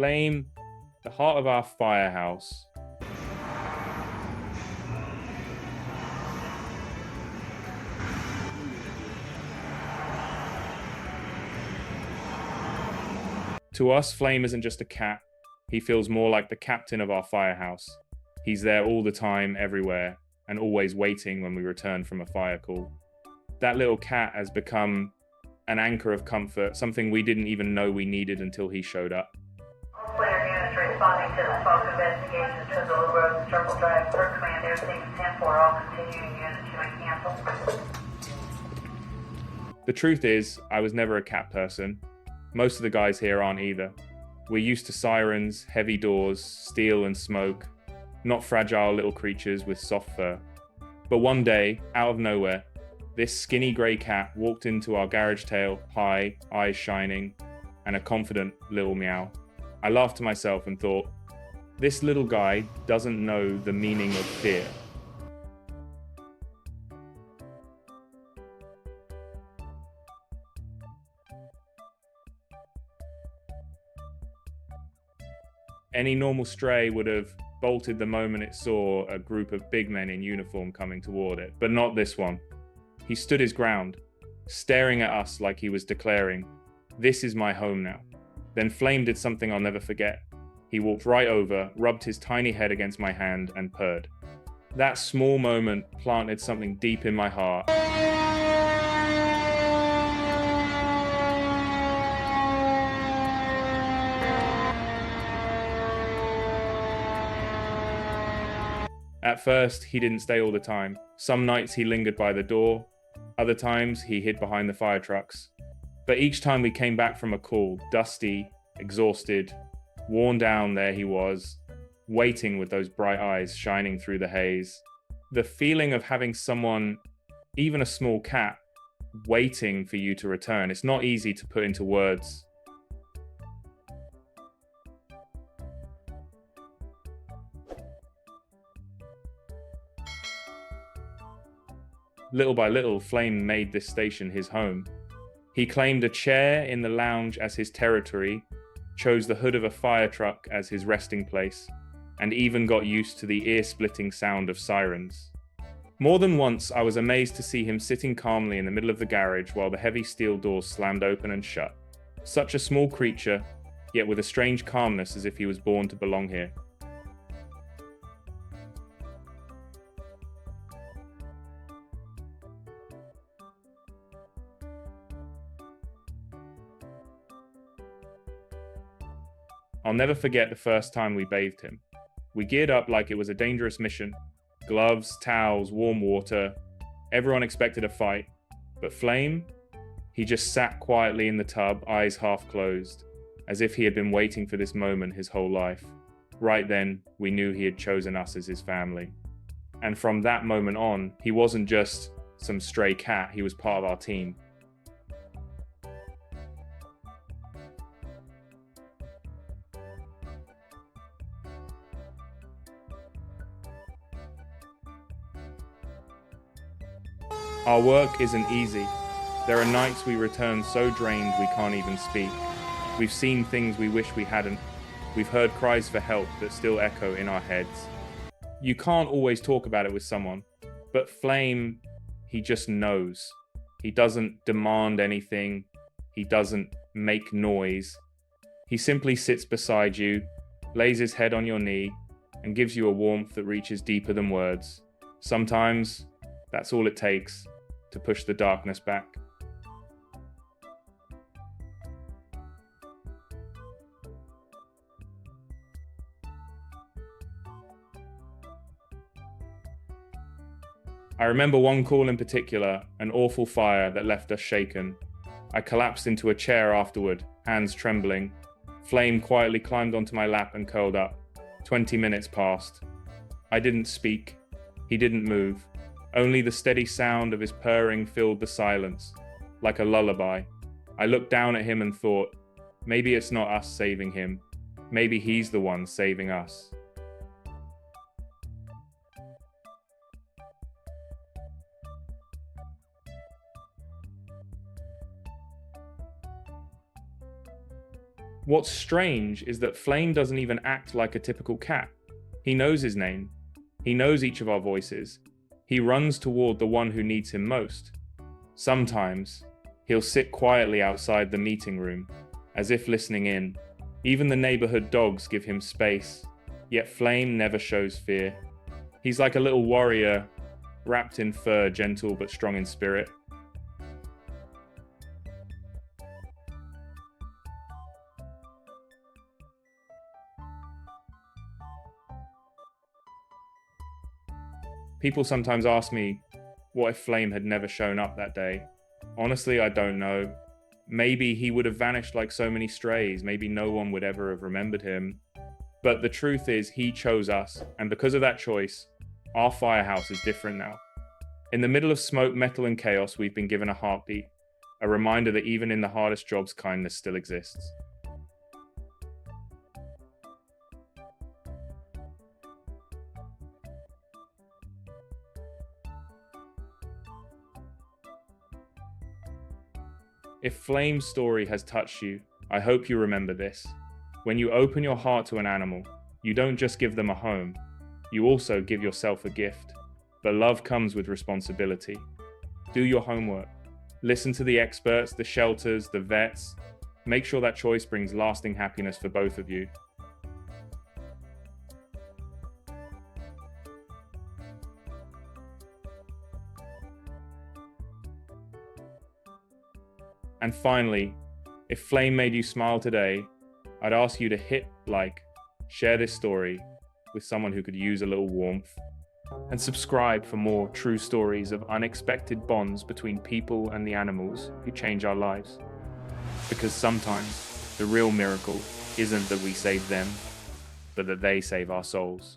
Flame, the heart of our firehouse. To us, Flame isn't just a cat. He feels more like the captain of our firehouse. He's there all the time, everywhere, and always waiting when we return from a fire call. That little cat has become an anchor of comfort, something we didn't even know we needed until he showed up. All player units responding to the smoke investigation to the Little Road Circle Drive. Per command, everything is 10-4. All continuing units, you may cancel. The truth is, I was never a cat person. Most of the guys here aren't either. We're used to sirens, heavy doors, steel and smoke, not fragile little creatures with soft fur. But one day, out of nowhere, this skinny grey cat walked into our garage tail, high, eyes shining, and a confident little meow. I laughed to myself and thought, this little guy doesn't know the meaning of fear. Any normal stray would have bolted the moment it saw a group of big men in uniform coming toward it, but not this one. He stood his ground, staring at us like he was declaring, "This is my home now." Then Flame did something I'll never forget. He walked right over, rubbed his tiny head against my hand, and purred. That small moment planted something deep in my heart. At first, he didn't stay all the time. Some nights he lingered by the door, other times he hid behind the fire trucks. But each time we came back from a call, dusty, exhausted, worn down, there he was, waiting with those bright eyes shining through the haze. The feeling of having someone, even a small cat, waiting for you to return, it's not easy to put into words. Little by little, Flame made this station his home. He claimed a chair in the lounge as his territory, chose the hood of a fire truck as his resting place, and even got used to the ear-splitting sound of sirens. More than once, I was amazed to see him sitting calmly in the middle of the garage while the heavy steel doors slammed open and shut. Such a small creature, yet with a strange calmness as if he was born to belong here. I'll never forget the first time we bathed him. We geared up like it was a dangerous mission. Gloves, towels, warm water. Everyone expected a fight. But Flame? He just sat quietly in the tub, eyes half closed, as if he had been waiting for this moment his whole life. Right then, we knew he had chosen us as his family. And from that moment on, he wasn't just some stray cat, he was part of our team. Our work isn't easy. There are nights we return so drained we can't even speak. We've seen things we wish we hadn't. We've heard cries for help that still echo in our heads. You can't always talk about it with someone, but Flame, he just knows. He doesn't demand anything. He doesn't make noise. He simply sits beside you, lays his head on your knee, and gives you a warmth that reaches deeper than words. Sometimes, that's all it takes to push the darkness back. I remember one call in particular, an awful fire that left us shaken. I collapsed into a chair afterward, hands trembling. Flame quietly climbed onto my lap and curled up. 20 minutes passed. I didn't speak. He didn't move. Only the steady sound of his purring filled the silence, like a lullaby. I looked down at him and thought, maybe it's not us saving him. Maybe he's the one saving us. What's strange is that Flame doesn't even act like a typical cat. He knows his name. He knows each of our voices. He runs toward the one who needs him most. Sometimes, he'll sit quietly outside the meeting room, as if listening in. Even the neighborhood dogs give him space, yet Flame never shows fear. He's like a little warrior, wrapped in fur, gentle but strong in spirit. People sometimes ask me, what if Flame had never shown up that day? Honestly, I don't know. Maybe he would have vanished like so many strays. Maybe no one would ever have remembered him. But the truth is, he chose us, and because of that choice, our firehouse is different now. In the middle of smoke, metal, and chaos, we've been given a heartbeat, a reminder that even in the hardest jobs, kindness still exists. If Flame's story has touched you, I hope you remember this. When you open your heart to an animal, you don't just give them a home, you also give yourself a gift. But love comes with responsibility. Do your homework. Listen to the experts, the shelters, the vets. Make sure that choice brings lasting happiness for both of you. And finally, if Flame made you smile today, I'd ask you to hit like, share this story with someone who could use a little warmth, and subscribe for more true stories of unexpected bonds between people and the animals who change our lives. Because sometimes the real miracle isn't that we save them, but that they save our souls.